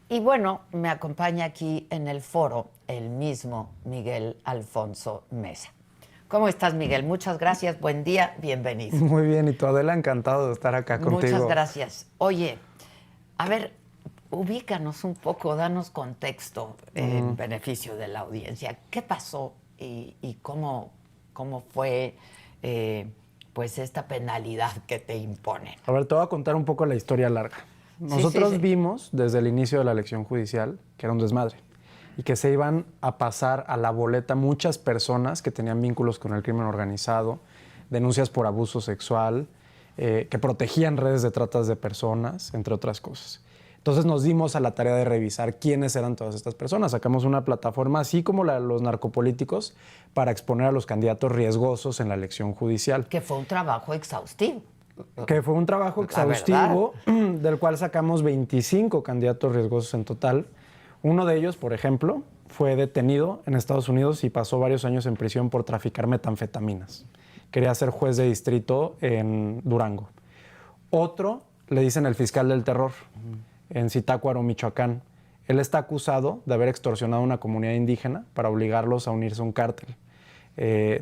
Y bueno, me acompaña aquí en el foro el mismo Miguel Alfonso Mesa. ¿Cómo estás, Miguel? Muchas gracias, buen día, bienvenido. Muy bien, y tú, Adela, encantado de estar acá Muchas contigo. gracias. Oye, a ver, ubícanos un poco, danos contexto en beneficio de la audiencia. ¿Qué pasó y cómo fue pues esta penalidad que te imponen? A ver, te voy a contar un poco la historia larga. Sí, sí, Nosotros sí. vimos desde el inicio de la elección judicial que era un desmadre y que se iban a pasar a la boleta muchas personas que tenían vínculos con el crimen organizado, denuncias por abuso sexual, que protegían redes de tratas de personas, entre otras cosas. Entonces nos dimos a la tarea de revisar quiénes eran todas estas personas. Sacamos una plataforma, así como la de los narcopolíticos, para exponer a los candidatos riesgosos en la elección judicial. Que fue un trabajo exhaustivo. Que fue un trabajo exhaustivo, del cual sacamos 25 candidatos riesgosos en total. Uno de ellos, por ejemplo, fue detenido en Estados Unidos y pasó varios años en prisión por traficar metanfetaminas. Quería ser juez de distrito en Durango. Otro le dicen el fiscal del terror, en Zitácuaro, Michoacán. Él está acusado de haber extorsionado a una comunidad indígena para obligarlos a unirse a un cártel.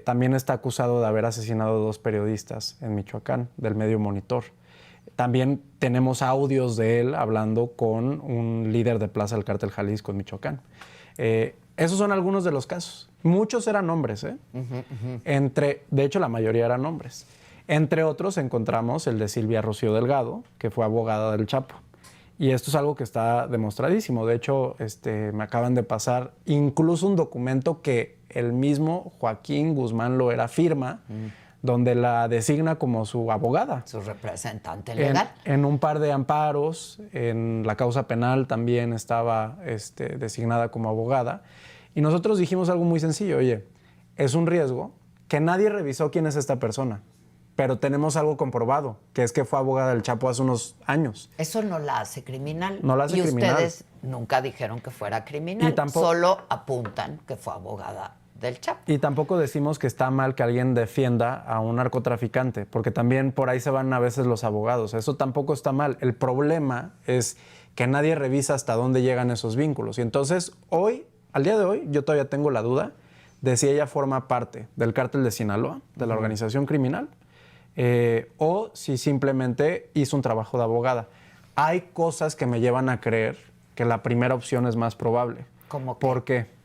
También está acusado de haber asesinado a 2 periodistas en Michoacán, del medio Monitor. También tenemos audios de él hablando con un líder de Plaza del Cártel Jalisco en Michoacán. Esos son algunos de los casos. Muchos eran hombres, ¿eh? De hecho, la mayoría eran hombres. Entre otros encontramos el de Silvia Rocío Delgado, que fue abogada del Chapo. Y esto es algo que está demostradísimo. De hecho, me acaban de pasar incluso un documento que el mismo Joaquín Guzmán Loera firma, donde la designa como su abogada. Su representante legal. En un par de amparos, en la causa penal también estaba designada como abogada. Y nosotros dijimos algo muy sencillo: oye, es un riesgo que nadie revisó quién es esta persona, pero tenemos algo comprobado, que es que fue abogada del Chapo hace unos años. Eso no la hace criminal. No la hace criminal. Y ustedes nunca dijeron que fuera criminal. Y tampoco, solo apuntan que fue abogada del Chapo. Y tampoco decimos que está mal que alguien defienda a un narcotraficante, porque también por ahí se van a veces los abogados. Eso tampoco está mal. El problema es que nadie revisa hasta dónde llegan esos vínculos. Y entonces hoy, al día de hoy, yo todavía tengo la duda de si ella forma parte del cártel de Sinaloa, de la organización criminal, o si simplemente hizo un trabajo de abogada. Hay cosas que me llevan a creer que la primera opción es más probable. ¿Cómo qué? ¿Por qué?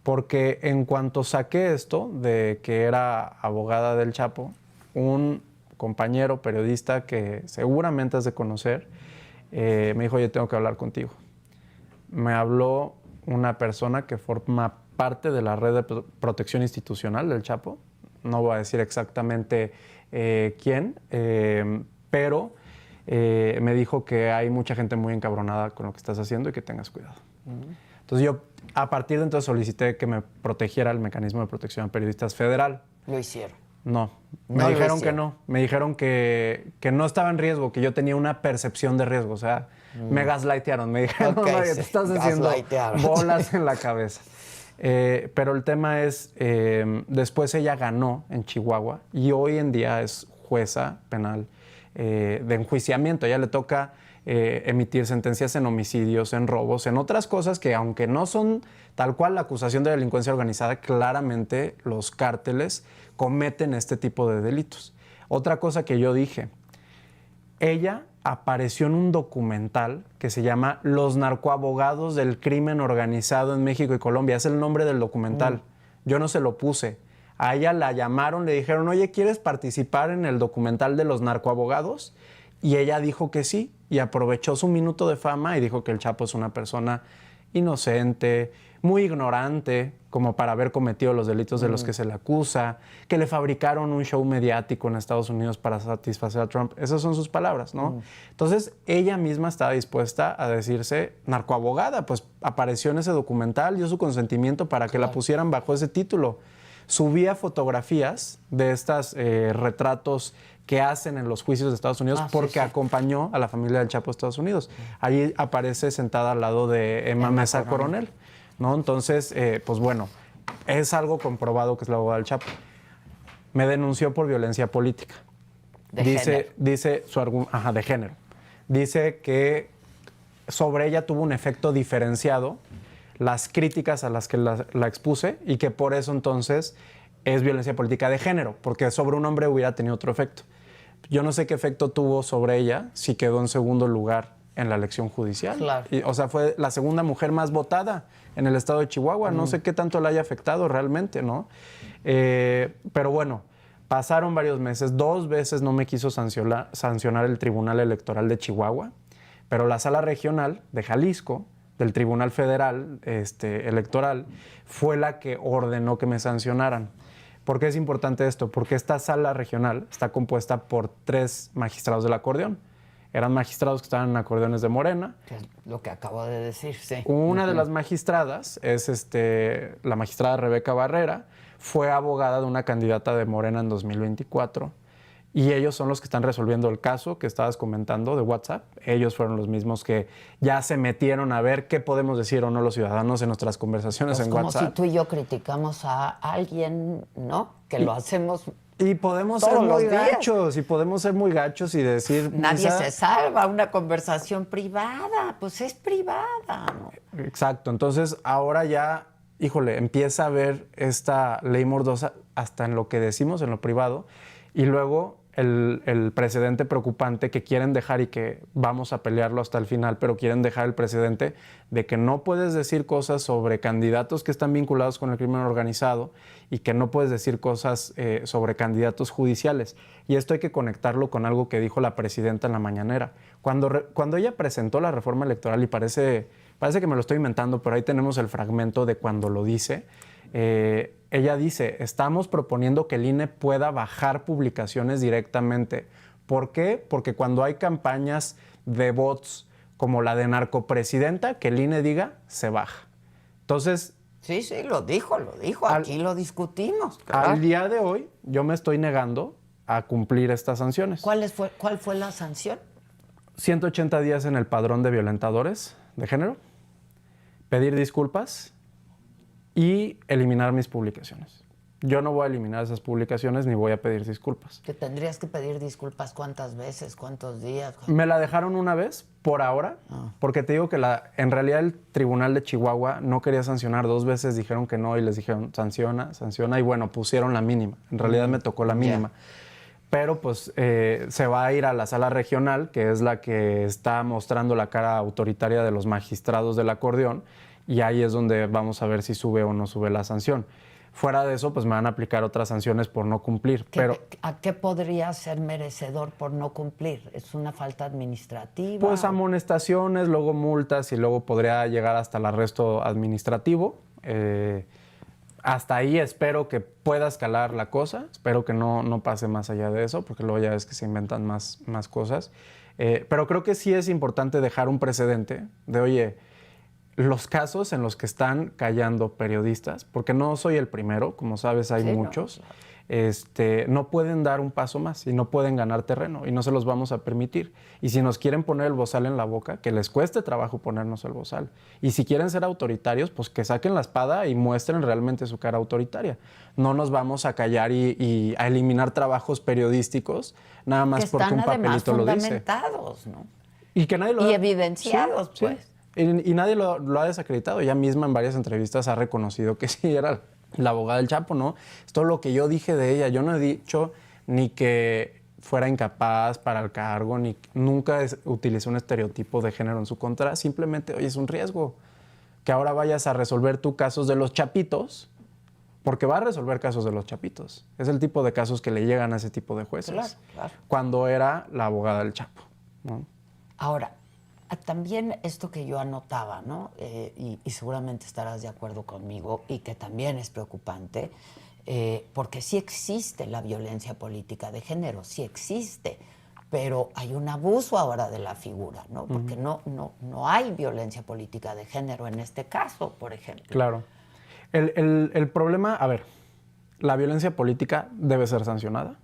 Porque en cuanto saqué esto de que era abogada del Chapo, un compañero periodista que seguramente has de conocer, me dijo: oye, tengo que hablar contigo. Me habló una persona que forma parte de la red de protección institucional del Chapo. No voy a decir exactamente quién, pero me dijo que hay mucha gente muy encabronada con lo que estás haciendo y que tengas cuidado. Entonces yo, a partir de entonces, solicité que me protegiera el mecanismo de protección a periodistas federal. Lo hicieron. No, me dijeron que no. Me dijeron que no estaba en riesgo, que yo tenía una percepción de riesgo. O sea, me gaslightearon. Me dijeron: Okay, oye, te estás haciendo bolas en la cabeza. Pero el tema es, después ella ganó en Chihuahua y hoy en día es jueza penal de enjuiciamiento. A ella le toca emitir sentencias en homicidios, en robos, en otras cosas que, aunque no son tal cual la acusación de delincuencia organizada, claramente los cárteles cometen este tipo de delitos. Otra cosa que yo dije: ella apareció en un documental que se llama Los narcoabogados del crimen organizado en México y Colombia. Es el nombre del documental. Yo no se lo puse. A ella la llamaron, le dijeron: oye, ¿quieres participar en el documental de los narcoabogados? Y ella dijo que sí, y aprovechó su minuto de fama y dijo que el Chapo es una persona inocente, muy ignorante, como para haber cometido los delitos de los que se le acusa, que le fabricaron un show mediático en Estados Unidos para satisfacer a Trump. Esas son sus palabras, ¿no? Entonces, ella misma estaba dispuesta a decirse narcoabogada, pues apareció en ese documental, dio su consentimiento para que la pusieran bajo ese título. Subía fotografías de estos retratos que hacen en los juicios de Estados Unidos porque acompañó a la familia del Chapo a Estados Unidos. Ahí aparece sentada al lado de Emma Mesa Coronel, ¿no? Entonces, pues bueno, es algo comprobado que es la abogada del Chapo. Me denunció por violencia política. De género. Dice su argumento, de género. Dice que sobre ella tuvo un efecto diferenciado las críticas a las que la expuse y que por eso entonces es violencia política de género, porque sobre un hombre hubiera tenido otro efecto. Yo no sé qué efecto tuvo sobre ella si quedó en segundo lugar en la elección judicial. Claro. O sea, fue la segunda mujer más votada en el estado de Chihuahua. No sé qué tanto le haya afectado realmente, ¿no? Pero bueno, pasaron varios meses. 2 veces no me quiso sancionar el Tribunal Electoral de Chihuahua, pero la Sala Regional de Jalisco, del Tribunal Federal Electoral, fue la que ordenó que me sancionaran. ¿Por qué es importante esto? Porque esta sala regional está compuesta por 3 magistrados del acordeón. Eran magistrados que estaban en acordeones de Morena. Que es lo que acabo de decir, sí. Una de las magistradas es la magistrada Rebeca Barrera, fue abogada de una candidata de Morena en 2024 y ellos son los que están resolviendo el caso que estabas comentando de WhatsApp. Ellos fueron los mismos que ya se metieron a ver qué podemos decir o no los ciudadanos en nuestras conversaciones en WhatsApp. Es como si tú y yo criticamos a alguien, ¿no? Que lo hacemos. Y podemos ser muy gachos, y decir... Nadie se salva, una conversación privada, pues es privada, ¿no? Exacto, entonces ahora ya, híjole, empieza a ver esta ley mordaza hasta en lo que decimos en lo privado, y luego el precedente preocupante que quieren dejar y que vamos a pelearlo hasta el final, pero quieren dejar el precedente de que no puedes decir cosas sobre candidatos que están vinculados con el crimen organizado y que no puedes decir cosas sobre candidatos judiciales. Y esto hay que conectarlo con algo que dijo la presidenta en la mañanera. Cuando ella presentó la reforma electoral, y parece que me lo estoy inventando, pero ahí tenemos el fragmento de cuando lo dice, ella dice, estamos proponiendo que el INE pueda bajar publicaciones directamente. ¿Por qué? Porque cuando hay campañas de bots como la de narcopresidenta, que el INE diga, se baja. Entonces... Sí, lo dijo, aquí lo discutimos. Claro. Al día de hoy, yo me estoy negando a cumplir estas sanciones. ¿Cuál fue la sanción? 180 días en el padrón de violentadores de género, pedir disculpas y eliminar mis publicaciones. Yo no voy a eliminar esas publicaciones ni voy a pedir disculpas. ¿Que tendrías que pedir disculpas cuántas veces, cuántos días? Me la dejaron una vez, por ahora, porque te digo que en realidad el Tribunal de Chihuahua no quería sancionar. 2 veces dijeron que no y les dijeron sanciona, y bueno, pusieron la mínima. En realidad me tocó la mínima. Pero pues se va a ir a la sala regional, que es la que está mostrando la cara autoritaria de los magistrados del acordeón, y ahí es donde vamos a ver si sube o no sube la sanción. Fuera de eso, pues me van a aplicar otras sanciones por no cumplir. ¿A qué podría ser merecedor por no cumplir? ¿Es una falta administrativa? Pues amonestaciones, luego multas y luego podría llegar hasta el arresto administrativo. Hasta ahí espero que pueda escalar la cosa. Espero que no pase más allá de eso, porque luego ya ves que se inventan más cosas. Pero creo que sí es importante dejar un precedente de, oye, los casos en los que están callando periodistas, porque no soy el primero, como sabes, hay muchos, no pueden dar un paso más y no pueden ganar terreno y no se los vamos a permitir. Y si nos quieren poner el bozal en la boca, que les cueste trabajo ponernos el bozal. Y si quieren ser autoritarios, pues que saquen la espada y muestren realmente su cara autoritaria. No nos vamos a callar y a eliminar trabajos periodísticos nada más porque un papelito lo dice. Que están además fundamentados, ¿no? Y que nadie lo y evidenciados, sí, pues. Sí. Y nadie lo ha desacreditado. Ella misma en varias entrevistas ha reconocido que sí era la abogada del Chapo, ¿no? Es todo lo que yo dije de ella. Yo no he dicho ni que fuera incapaz para el cargo, ni nunca utilicé un estereotipo de género en su contra. Simplemente, oye, es un riesgo que ahora vayas a resolver tú casos de los chapitos, porque va a resolver casos de los chapitos. Es el tipo de casos que le llegan a ese tipo de jueces. Claro. Cuando era la abogada del Chapo, ¿no? Ahora, también esto que yo anotaba, ¿no? Y seguramente estarás de acuerdo conmigo, y que también es preocupante, porque sí existe la violencia política de género, sí existe, pero hay un abuso ahora de la figura, ¿no? Porque no hay violencia política de género en este caso, por ejemplo. Claro. El problema, a ver, la violencia política debe ser sancionada.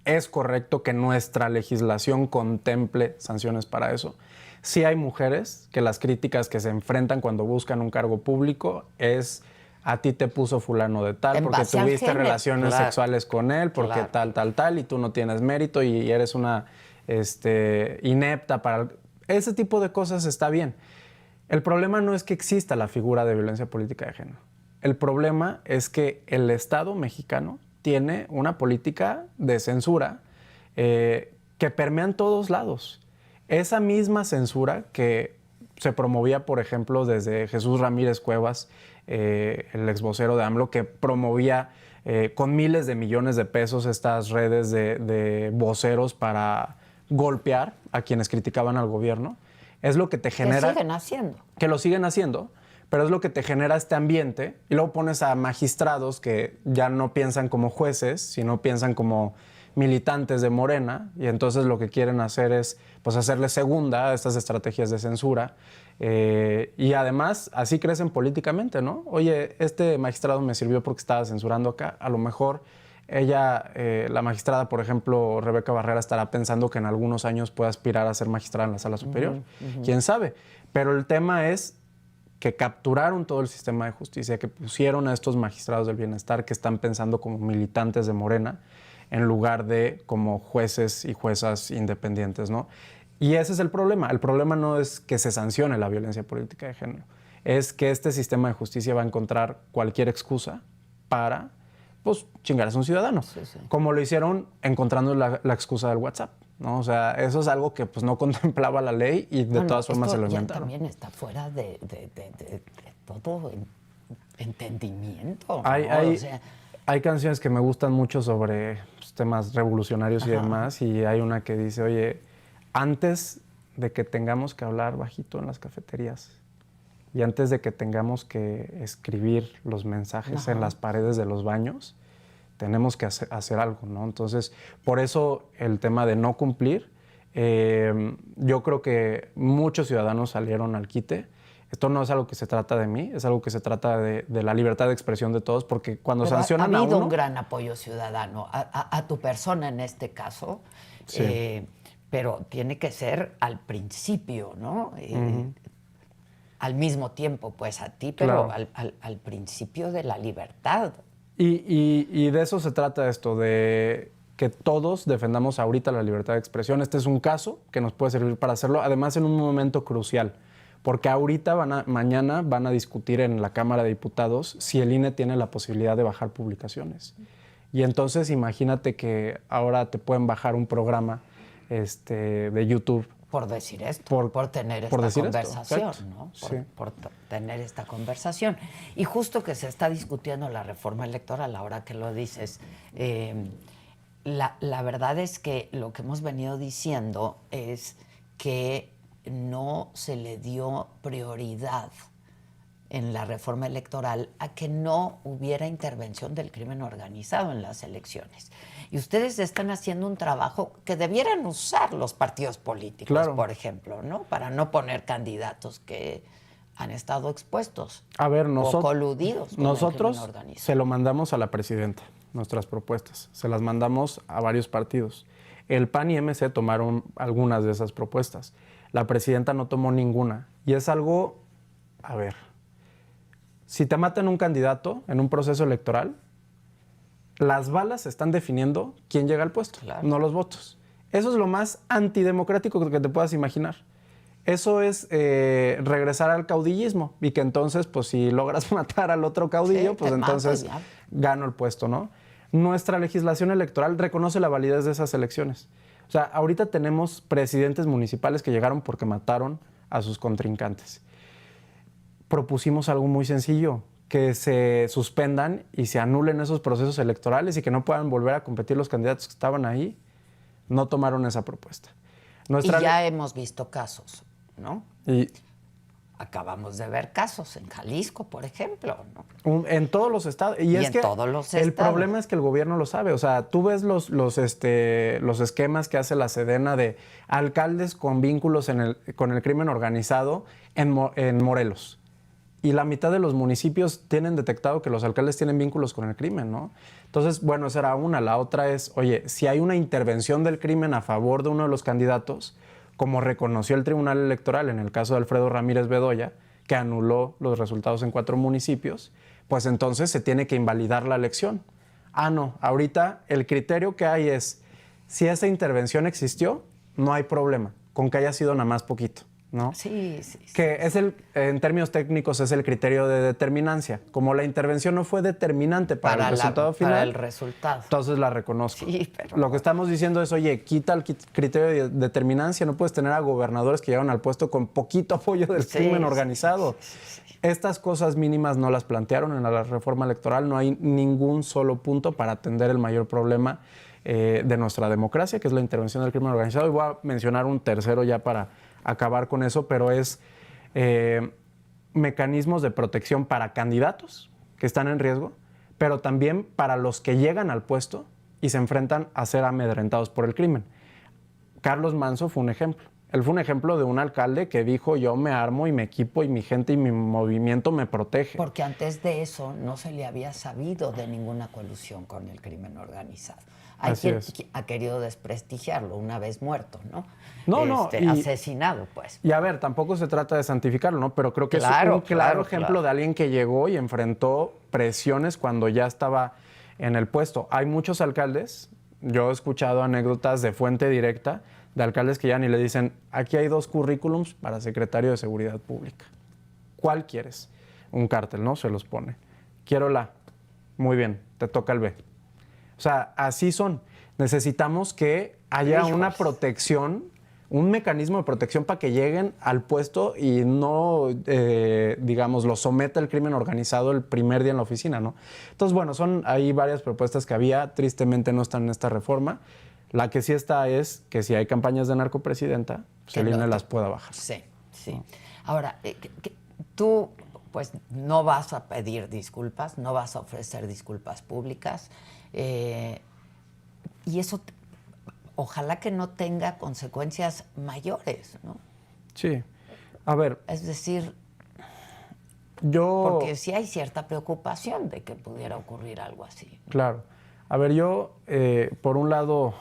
Es correcto que nuestra legislación contemple sanciones para eso. Sí hay mujeres que las críticas que se enfrentan cuando buscan un cargo público es a ti te puso fulano de tal porque tuviste relaciones sexuales con él, porque tal, y tú no tienes mérito y eres una inepta para... Ese tipo de cosas está bien. El problema no es que exista la figura de violencia política de género. El problema es que el Estado mexicano tiene una política de censura que permea en todos lados. Esa misma censura que se promovía, por ejemplo, desde Jesús Ramírez Cuevas, el exvocero de AMLO, que promovía con miles de millones de pesos estas redes de voceros para golpear a quienes criticaban al gobierno, es lo que te genera... Que siguen haciendo. Que lo siguen haciendo, pero es lo que te genera este ambiente. Y luego pones a magistrados que ya no piensan como jueces, sino piensan como militantes de Morena, y entonces lo que quieren hacer es pues hacerle segunda a estas estrategias de censura, y además así crecen políticamente, ¿no? Oye, este magistrado me sirvió porque estaba censurando acá, a lo mejor ella, la magistrada, por ejemplo, Rebeca Barrera, estará pensando que en algunos años puede aspirar a ser magistrada en la Sala Superior, quién sabe, pero el tema es que capturaron todo el sistema de justicia, que pusieron a estos magistrados del bienestar que están pensando como militantes de Morena, en lugar de como jueces y juezas independientes, ¿no? Y ese es el problema. El problema no es que se sancione la violencia política de género, es que este sistema de justicia va a encontrar cualquier excusa para, pues, chingar a un ciudadano. Sí, sí. Como lo hicieron encontrando la excusa del WhatsApp, ¿no? O sea, eso es algo que pues no contemplaba la ley y de todas formas se lo inventaron. También está fuera de todo entendimiento, ¿no? Hay canciones que me gustan mucho sobre pues, temas revolucionarios y demás, y hay una que dice, oye, antes de que tengamos que hablar bajito en las cafeterías y antes de que tengamos que escribir los mensajes en las paredes de los baños, tenemos que hacer algo, ¿no? Entonces, por eso el tema de no cumplir, yo creo que muchos ciudadanos salieron al quite. Esto no es algo que se trata de mí, es algo que se trata de la libertad de expresión de todos, porque cuando sancionan a uno... Ha habido un gran apoyo ciudadano, a tu persona en este caso, sí. Pero tiene que ser al principio, ¿no? Al mismo tiempo, pues a ti, pero claro. al principio de la libertad. Y de eso se trata esto, de que todos defendamos ahorita la libertad de expresión. Este es un caso que nos puede servir para hacerlo, además en un momento crucial. Porque ahorita mañana van a discutir en la Cámara de Diputados si el INE tiene la posibilidad de bajar publicaciones. Y entonces imagínate que ahora te pueden bajar un programa de YouTube. Por decir esto, por tener esta conversación, ¿no? Por tener esta conversación. Y justo que se está discutiendo la reforma electoral, ahora que lo dices, la verdad es que lo que hemos venido diciendo es que no se le dio prioridad en la reforma electoral a que no hubiera intervención del crimen organizado en las elecciones. Y ustedes están haciendo un trabajo que debieran usar los partidos políticos, claro. Por ejemplo, ¿no? Para no poner candidatos que han estado expuestos o coludidos con nosotros el crimen organizado. Se lo mandamos a la presidenta, nuestras propuestas. Se las mandamos a varios partidos. El PAN y MC tomaron algunas de esas propuestas. La presidenta no tomó ninguna. Y es algo, a ver, si te matan un candidato en un proceso electoral, las balas están definiendo quién llega al puesto, claro. No los votos. Eso es lo más antidemocrático que te puedas imaginar. Eso es regresar al caudillismo y que entonces, pues si logras matar al otro caudillo, pues entonces gano el puesto, ¿no? Nuestra legislación electoral reconoce la validez de esas elecciones. O sea, ahorita tenemos presidentes municipales que llegaron porque mataron a sus contrincantes. Propusimos algo muy sencillo, que se suspendan y se anulen esos procesos electorales y que no puedan volver a competir los candidatos que estaban ahí. No tomaron esa propuesta. Y ya hemos visto casos, ¿no? Acabamos de ver casos en Jalisco, por ejemplo, ¿no? En todos los estados. Y es que todos los estados. El problema es que el gobierno lo sabe. O sea, tú ves los esquemas que hace la Sedena de alcaldes con vínculos con el crimen organizado en Morelos. Y la mitad de los municipios tienen detectado que los alcaldes tienen vínculos con el crimen, ¿no? Entonces, bueno, esa era una. La otra es, oye, si hay una intervención del crimen a favor de uno de los candidatos, como reconoció el Tribunal Electoral en el caso de Alfredo Ramírez Bedoya, que anuló los resultados en 4 municipios, pues entonces se tiene que invalidar la elección. Ah, no, ahorita el criterio que hay es, si esa intervención existió, no hay problema. con que haya sido nada más poquito, ¿no? Sí. Que es en términos técnicos, es el criterio de determinancia. Como la intervención no fue determinante para el resultado final. Para el resultado. Entonces la reconozco. Sí, pero... Lo que estamos diciendo es, oye, quita el criterio de determinancia. No puedes tener a gobernadores que llegan al puesto con poquito apoyo del crimen organizado. Sí. Estas cosas mínimas no las plantearon en la reforma electoral. No hay ningún solo punto para atender el mayor problema de nuestra democracia, que es la intervención del crimen organizado. Y voy a mencionar un tercero ya para acabar con eso, pero es mecanismos de protección para candidatos que están en riesgo, pero también para los que llegan al puesto y se enfrentan a ser amedrentados por el crimen. Carlos Manso fue un ejemplo. Él fue un ejemplo de un alcalde que dijo, yo me armo y me equipo y mi gente y mi movimiento me protege. Porque antes de eso no se le había sabido de ninguna colusión con el crimen organizado. Hay quien ha querido desprestigiarlo una vez muerto, ¿no? Asesinado, pues. Y a ver, tampoco se trata de santificarlo, ¿no? Pero creo que es un claro ejemplo de alguien que llegó y enfrentó presiones cuando ya estaba en el puesto. Hay muchos alcaldes, yo he escuchado anécdotas de fuente directa, de alcaldes que ya ni le dicen, aquí hay 2 currículums para secretario de Seguridad Pública. ¿Cuál quieres? Un cártel, ¿no? Se los pone. Quiero la. Muy bien, te toca el B. O sea, así son. Necesitamos que haya una protección, un mecanismo de protección para que lleguen al puesto y no, digamos, lo someta el crimen organizado el primer día en la oficina, ¿no? Entonces, bueno, son ahí varias propuestas que había. Tristemente no están en esta reforma. La que sí está es que si hay campañas de narcopresidenta, pues el INE las pueda bajar. Sí. Ahora, tú pues no vas a pedir disculpas, no vas a ofrecer disculpas públicas y eso ojalá que no tenga consecuencias mayores, ¿no? Sí. A ver. Es decir, porque sí hay cierta preocupación de que pudiera ocurrir algo así. Claro. A ver, yo, por un lado,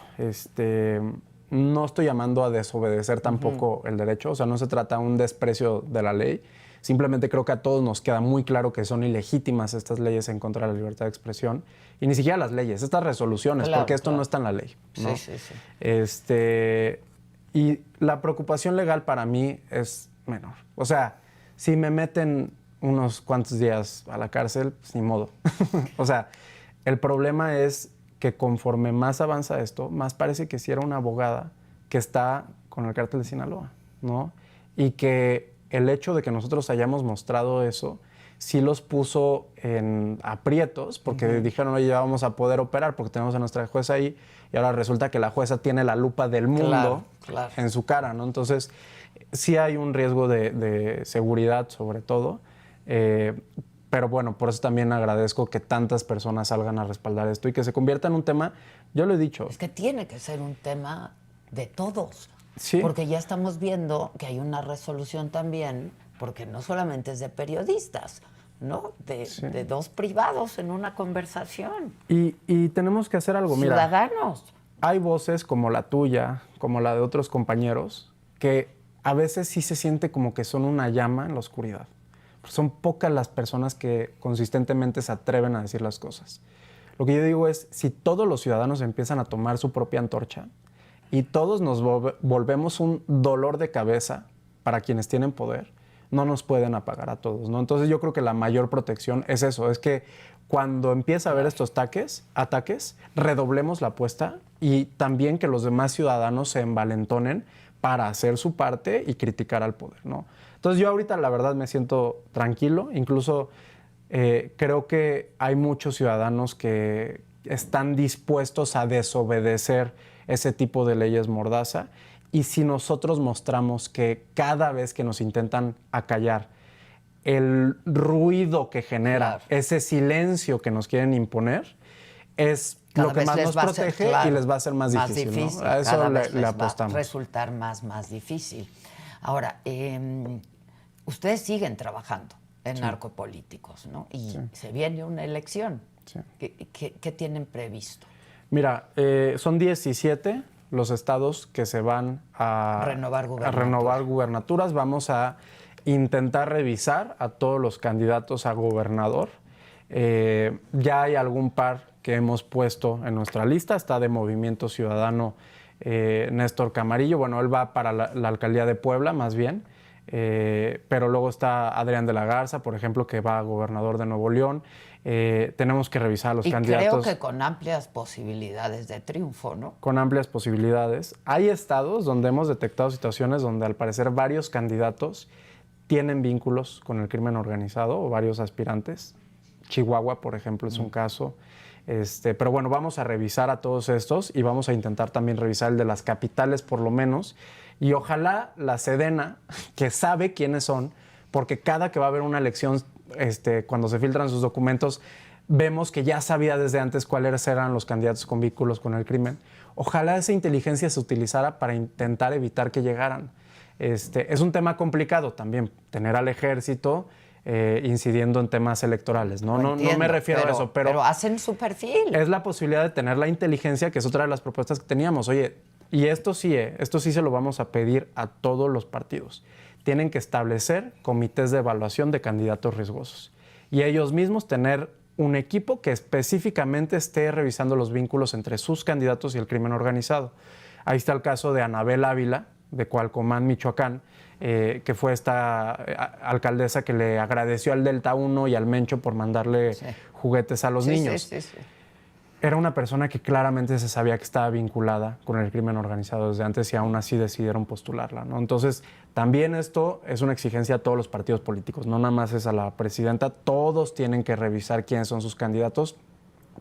no estoy llamando a desobedecer tampoco el derecho. O sea, no se trata de un desprecio de la ley. Simplemente creo que a todos nos queda muy claro que son ilegítimas estas leyes en contra de la libertad de expresión. Y ni siquiera las leyes, estas resoluciones, porque esto no está en la ley, ¿no? Sí. Y la preocupación legal para mí es menor. O sea, si me meten unos cuantos días a la cárcel, pues ni modo. O sea, el problema es que conforme más avanza esto, más parece que sí era una abogada que está con el cártel de Sinaloa, ¿no? Y que el hecho de que nosotros hayamos mostrado eso sí los puso en aprietos, porque dijeron, oye, ya vamos a poder operar porque tenemos a nuestra jueza ahí, y ahora resulta que la jueza tiene la lupa del mundo en su cara, ¿no? Entonces, sí hay un riesgo de seguridad sobre todo, pero bueno, por eso también agradezco que tantas personas salgan a respaldar esto y que se convierta en un tema, yo lo he dicho. Es que tiene que ser un tema de todos. Sí. Porque ya estamos viendo que hay una resolución también, porque no solamente es de periodistas, ¿no? De 2 privados en una conversación. Y tenemos que hacer algo, mira. Ciudadanos. Hay voces como la tuya, como la de otros compañeros, que a veces sí se siente como que son una llama en la oscuridad. Son pocas las personas que consistentemente se atreven a decir las cosas. Lo que yo digo es, si todos los ciudadanos empiezan a tomar su propia antorcha y todos nos volvemos un dolor de cabeza para quienes tienen poder, no nos pueden apagar a todos, ¿no? Entonces yo creo que la mayor protección es eso, es que cuando empieza a haber estos ataques, redoblemos la apuesta y también que los demás ciudadanos se envalentonen para hacer su parte y criticar al poder, ¿no? Entonces yo ahorita la verdad me siento tranquilo, incluso creo que hay muchos ciudadanos que están dispuestos a desobedecer ese tipo de leyes mordaza, y si nosotros mostramos que cada vez que nos intentan acallar, el ruido que genera, ese silencio que nos quieren imponer, es lo que más nos protege y les va a ser más difícil, ¿no? A eso le apostamos. Va a resultar más difícil. Ahora, ustedes siguen trabajando en narcopolíticos, ¿no? Y se viene una elección. Sí. ¿Qué tienen previsto? Mira, son 17 los estados que se van a renovar gubernaturas. Vamos a intentar revisar a todos los candidatos a gobernador. Ya hay algún par que hemos puesto en nuestra lista. Está de Movimiento Ciudadano Néstor Camarillo, bueno, él va para la alcaldía de Puebla, más bien, pero luego está Adrián de la Garza, por ejemplo, que va a gobernador de Nuevo León. Tenemos que revisar los candidatos. Creo que con amplias posibilidades de triunfo, ¿no? Con amplias posibilidades. Hay estados donde hemos detectado situaciones donde al parecer varios candidatos tienen vínculos con el crimen organizado o varios aspirantes. Chihuahua, por ejemplo, es un caso. Pero bueno, vamos a revisar a todos estos y vamos a intentar también revisar el de las capitales por lo menos. Y ojalá la Sedena, que sabe quiénes son, porque cada que va a haber una elección, cuando se filtran sus documentos, vemos que ya sabía desde antes cuáles eran los candidatos con vínculos con el crimen. Ojalá esa inteligencia se utilizara para intentar evitar que llegaran. Es un tema complicado también, tener al ejército incidiendo en temas electorales. No me refiero a eso, pero hacen su perfil. Es la posibilidad de tener la inteligencia, que es otra de las propuestas que teníamos. Oye, y esto sí se lo vamos a pedir a todos los partidos. Tienen que establecer comités de evaluación de candidatos riesgosos y ellos mismos tener un equipo que específicamente esté revisando los vínculos entre sus candidatos y el crimen organizado. Ahí está el caso de Anabel Ávila, de Cualcomán, Michoacán, que fue esta alcaldesa que le agradeció al Delta 1 y al Mencho por mandarle juguetes a los niños. Sí. Era una persona que claramente se sabía que estaba vinculada con el crimen organizado desde antes y aún así decidieron postularla, ¿no? Entonces, también esto es una exigencia a todos los partidos políticos, no nada más es a la presidenta, todos tienen que revisar quiénes son sus candidatos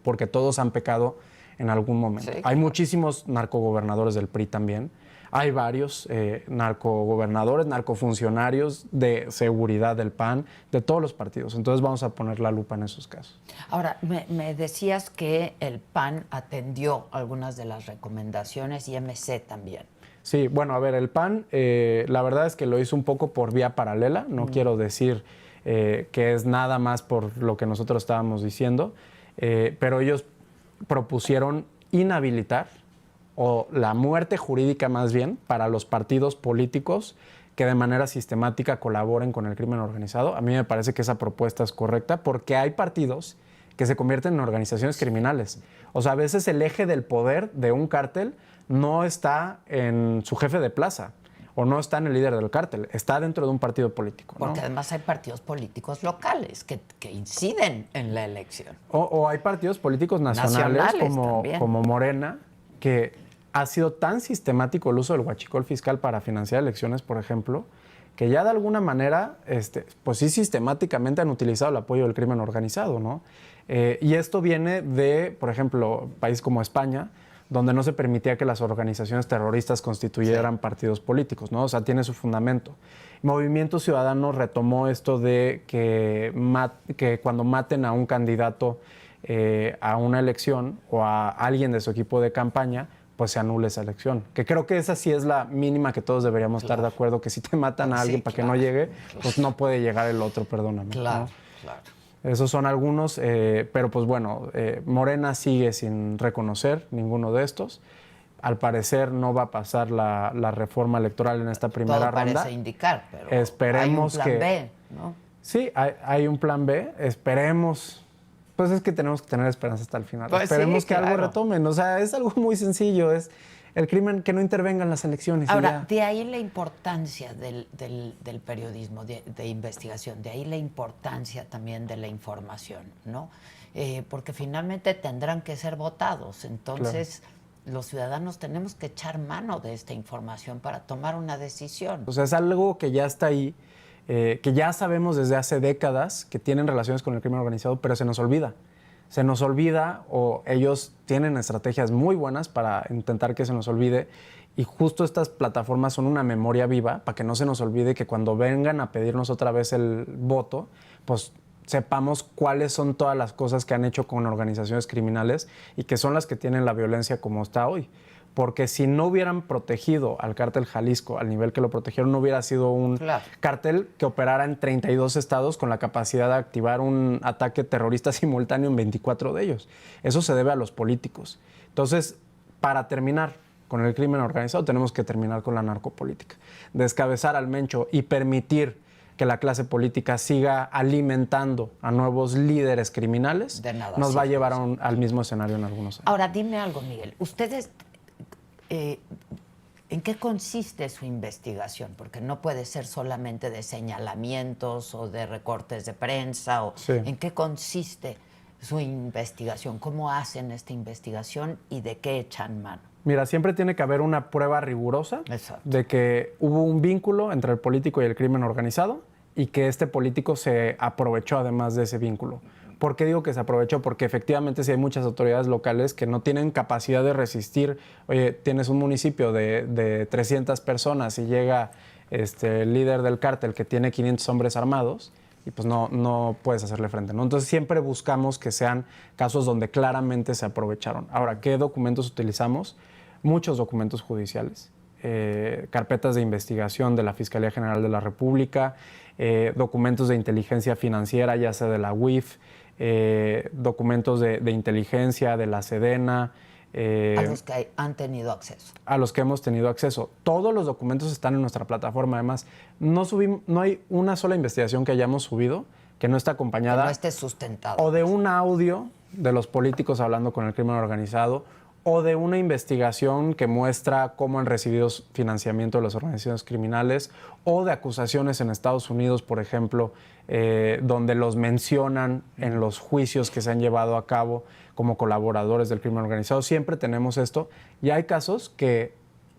porque todos han pecado en algún momento. Sí, Hay muchísimos narcogobernadores del PRI también. Hay varios narcogobernadores, narcofuncionarios de seguridad del PAN, de todos los partidos. Entonces vamos a poner la lupa en esos casos. Ahora, me decías que el PAN atendió algunas de las recomendaciones y MC también. Sí, bueno, a ver, el PAN, la verdad es que lo hizo un poco por vía paralela. No quiero decir que es nada más por lo que nosotros estábamos diciendo, pero ellos propusieron inhabilitar o la muerte jurídica más bien para los partidos políticos que de manera sistemática colaboren con el crimen organizado. A mí me parece que esa propuesta es correcta porque hay partidos que se convierten en organizaciones criminales. O sea, a veces el eje del poder de un cártel no está en su jefe de plaza o no está en el líder del cártel, está dentro de un partido político, ¿no? Porque además hay partidos políticos locales que inciden en la elección. O hay partidos políticos nacionales como Morena, que ha sido tan sistemático el uso del huachicol fiscal para financiar elecciones, por ejemplo, que ya de alguna manera, pues sí sistemáticamente han utilizado el apoyo del crimen organizado, ¿no? Y esto viene de, por ejemplo, países como España, donde no se permitía que las organizaciones terroristas constituyeran partidos políticos, ¿no? O sea, tiene su fundamento. Movimiento Ciudadano retomó esto de que cuando maten a un candidato a una elección o a alguien de su equipo de campaña, pues se anule esa elección. Que creo que esa sí es la mínima que todos deberíamos estar de acuerdo, que si te matan a alguien para que no llegue, pues no puede llegar el otro, perdóname. Claro, ¿no? claro. Esos son algunos, pero pues bueno, Morena sigue sin reconocer ninguno de estos. Al parecer no va a pasar la reforma electoral en esta primera ronda. Todo parece indicar, pero esperemos hay un plan B, ¿no? Sí, hay un plan B, esperemos. Pues es que tenemos que tener esperanza hasta el final. Pues esperemos sí, que algo retomen. O sea, es algo muy sencillo, es el crimen que no intervenga en las elecciones. Ahora, de ahí la importancia del periodismo, de investigación, de ahí la importancia también de la información, ¿no? Porque finalmente tendrán que ser votados. Entonces, los ciudadanos tenemos que echar mano de esta información para tomar una decisión. O sea, es algo que ya está ahí, que ya sabemos desde hace décadas que tienen relaciones con el crimen organizado, pero se nos olvida. Se nos olvida o ellos tienen estrategias muy buenas para intentar que se nos olvide y justo estas plataformas son una memoria viva para que no se nos olvide que cuando vengan a pedirnos otra vez el voto, pues sepamos cuáles son todas las cosas que han hecho con organizaciones criminales y que son las que tienen la violencia como está hoy. Porque si no hubieran protegido al cártel Jalisco al nivel que lo protegieron, no hubiera sido un cártel que operara en 32 estados con la capacidad de activar un ataque terrorista simultáneo en 24 de ellos. Eso se debe a los políticos. Entonces, para terminar con el crimen organizado, tenemos que terminar con la narcopolítica. Descabezar al Mencho y permitir que la clase política siga alimentando a nuevos líderes criminales, nos va a llevar al mismo escenario en algunos años. Ahora, dime algo, Miguel. Ustedes ¿En qué consiste su investigación? Porque no puede ser solamente de señalamientos o de recortes de prensa. Sí. ¿En qué consiste su investigación? ¿Cómo hacen esta investigación y de qué echan mano? Mira, siempre tiene que haber una prueba rigurosa. Exacto. De que hubo un vínculo entre el político y el crimen organizado y que este político se aprovechó además de ese vínculo. ¿Por qué digo que se aprovechó? Porque efectivamente sí hay muchas autoridades locales que no tienen capacidad de resistir. Oye, tienes un municipio de 300 personas y llega el líder del cártel que tiene 500 hombres armados y pues no puedes hacerle frente, ¿no? Entonces siempre buscamos que sean casos donde claramente se aprovecharon. Ahora, ¿qué documentos utilizamos? Muchos documentos judiciales. Carpetas de investigación de la Fiscalía General de la República, documentos de inteligencia financiera, ya sea de la UIF, documentos de inteligencia de la Sedena. A los que han tenido acceso. A los que hemos tenido acceso. Todos los documentos están en nuestra plataforma. Además, no hay una sola investigación que hayamos subido que no esté acompañada. Que no esté sustentado. O de un audio de los políticos hablando con el crimen organizado, o de una investigación que muestra cómo han recibido financiamiento de las organizaciones criminales, o de acusaciones en Estados Unidos, por ejemplo, donde los mencionan en los juicios que se han llevado a cabo como colaboradores del crimen organizado. Siempre tenemos esto. Y hay casos que,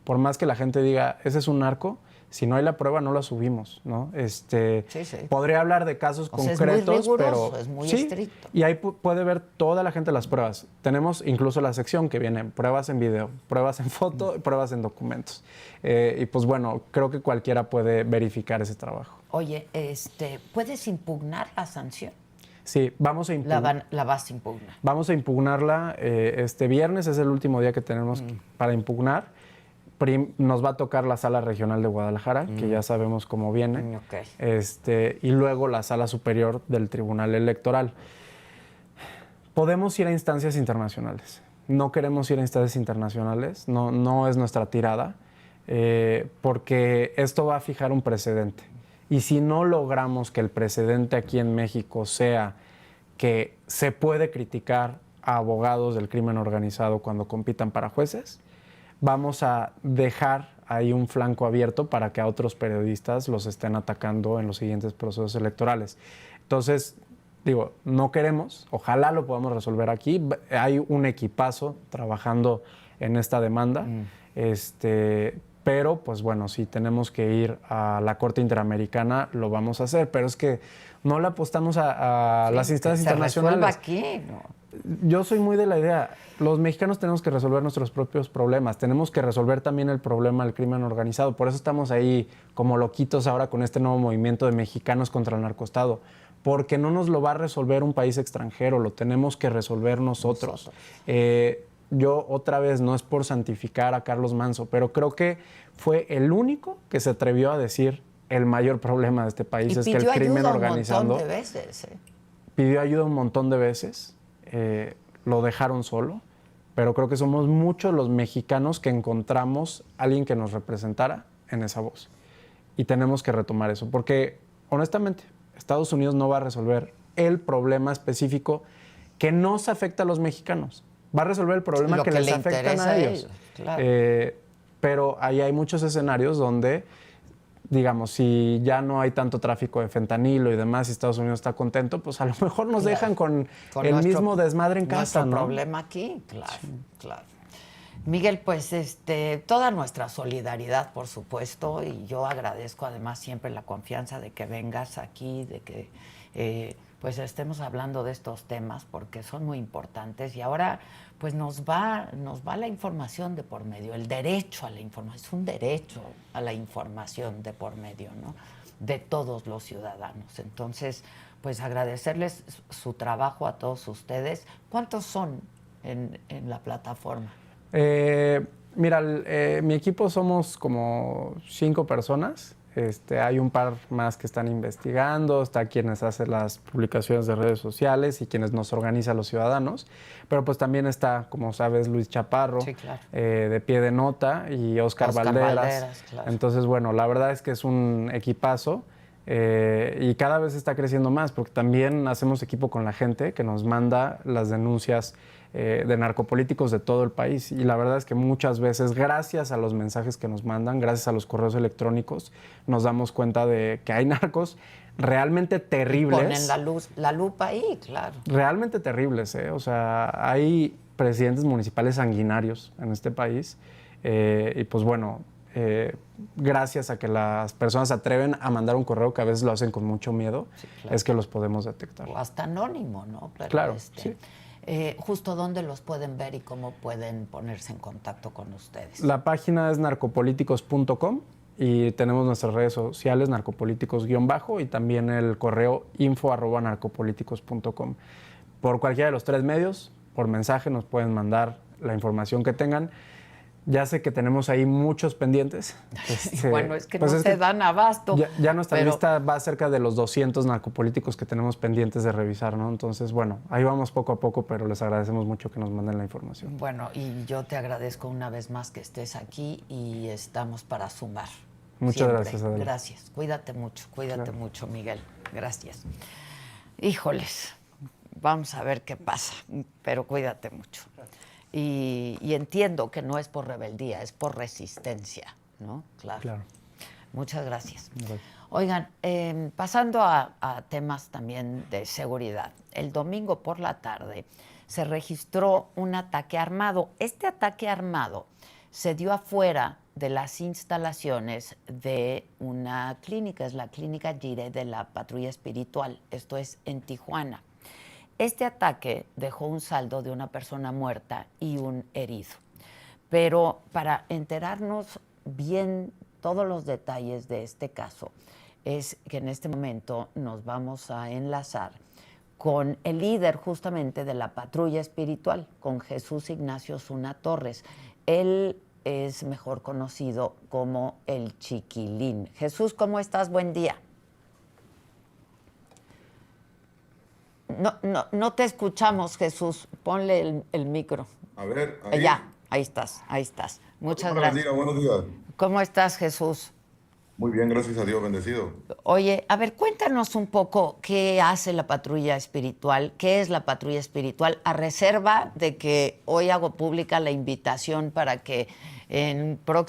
por más que la gente diga, ese es un narco, si no hay la prueba, no la subimos, ¿no? Sí. Podría hablar de casos concretos, es muy riguroso, pero es muy sí, estricto. Y ahí puede ver toda la gente las pruebas. Tenemos incluso la sección que viene pruebas en video, pruebas en foto, pruebas en documentos. Y pues bueno, creo que cualquiera puede verificar ese trabajo. Oye, ¿puedes impugnar la sanción? Sí, vamos a impugnar. La vas a impugnar. Vamos a impugnarla este viernes, es el último día que tenemos para impugnar. Nos va a tocar la Sala Regional de Guadalajara, que ya sabemos cómo viene, y luego la Sala Superior del Tribunal Electoral. Podemos ir a instancias internacionales. No queremos ir a instancias internacionales, no es nuestra tirada, porque esto va a fijar un precedente. Y si no logramos que el precedente aquí en México sea que se puede criticar a abogados del crimen organizado cuando compitan para jueces, vamos a dejar ahí un flanco abierto para que a otros periodistas los estén atacando en los siguientes procesos electorales. Entonces, digo, no queremos, ojalá lo podamos resolver aquí. Hay un equipazo trabajando en esta demanda, pero pues bueno, si tenemos que ir a la Corte Interamericana, lo vamos a hacer, pero es que no le apostamos a las instancias internacionales. Se resuelva aquí, ¿no? Yo soy muy de la idea, los mexicanos tenemos que resolver nuestros propios problemas, tenemos que resolver también el problema del crimen organizado, por eso estamos ahí como loquitos ahora con este nuevo movimiento de mexicanos contra el narcoestado, porque no nos lo va a resolver un país extranjero, lo tenemos que resolver nosotros. Yo otra vez, no es por santificar a Carlos Manzo, pero creo que fue el único que se atrevió a decir el mayor problema de este país es que el crimen organizado... un montón de veces. Pidió ayuda un montón de veces. Lo dejaron solo, pero creo que somos muchos los mexicanos que encontramos a alguien que nos representara en esa voz. Y tenemos que retomar eso, porque honestamente Estados Unidos no va a resolver el problema específico que nos afecta a los mexicanos. Va a resolver el problema que les afectan a ellos. Claro. Pero ahí hay muchos escenarios donde, digamos, si ya no hay tanto tráfico de fentanilo y demás y Estados Unidos está contento, pues a lo mejor nos dejan con el mismo desmadre en casa, ¿no? Problema aquí, claro. Miguel, pues toda nuestra solidaridad, por supuesto, y yo agradezco además siempre la confianza de que vengas aquí, de que pues estemos hablando de estos temas porque son muy importantes y ahora pues nos va la información de por medio, el derecho a la información, es un derecho a la información de por medio, ¿no? De todos los ciudadanos. Entonces, pues agradecerles su trabajo a todos ustedes. ¿Cuántos son en la plataforma? Mira, mi equipo somos como 5 personas. Hay un par más que están investigando, está quienes hacen las publicaciones de redes sociales y quienes nos organizan los ciudadanos, pero pues también está, como sabes, Luis Chaparro, sí, claro. De Pie de Nota, y Oscar Valderas. Claro. Entonces, bueno, la verdad es que es un equipazo y cada vez está creciendo más porque también hacemos equipo con la gente que nos manda las denuncias de narcopolíticos de todo el país. Y la verdad es que muchas veces, gracias a los mensajes que nos mandan, gracias a los correos electrónicos, nos damos cuenta de que hay narcos realmente terribles. Ponen la lupa ahí, claro. Realmente terribles, ¿eh? O sea, hay presidentes municipales sanguinarios en este país. Y pues bueno, gracias a que las personas se atreven a mandar un correo, que a veces lo hacen con mucho miedo, sí, claro, es que los podemos detectar. O hasta anónimo, ¿no? Pero claro, sí. Justo dónde los pueden ver y cómo pueden ponerse en contacto con ustedes. La página es narcopolíticos.com y tenemos nuestras redes sociales, narcopolíticos_ y también el correo info@narcopolíticos.com. Por cualquiera de los 3 medios, por mensaje nos pueden mandar la información que tengan. Ya sé que tenemos ahí muchos pendientes. Bueno, es que pues no se dan abasto. Ya nuestra lista va cerca de los 200 narcopolíticos que tenemos pendientes de revisar, ¿no? Entonces, bueno, ahí vamos poco a poco, pero les agradecemos mucho que nos manden la información. Bueno, y yo te agradezco una vez más que estés aquí y estamos para sumar. Muchas siempre. Gracias, Adela. Gracias. Cuídate mucho, Miguel. Gracias. Híjoles, vamos a ver qué pasa, pero cuídate mucho. Y entiendo que no es por rebeldía, es por resistencia, ¿no? Claro. Muchas gracias. Oigan, pasando a temas también de seguridad. El domingo por la tarde se registró un ataque armado. Este ataque armado se dio afuera de las instalaciones de una clínica, es la clínica Gire de la Patrulla Espiritual. Esto es en Tijuana. Este ataque dejó un saldo de una persona muerta y un herido. Pero para enterarnos bien todos los detalles de este caso, es que en este momento nos vamos a enlazar con el líder justamente de la Patrulla Espiritual, con Jesús Ignacio Zuna Torres. Él es mejor conocido como el Chiquilín. Jesús, ¿cómo estás? Buen día. No te escuchamos, Jesús. Ponle el micro. A ver, ahí. Ya, ahí estás. Muchas gracias. Buenos días. ¿Cómo estás, Jesús? Muy bien, gracias a Dios, bendecido. Oye, a ver, cuéntanos un poco qué hace la Patrulla Espiritual, qué es la Patrulla Espiritual, a reserva de que hoy hago pública la invitación para que en próximo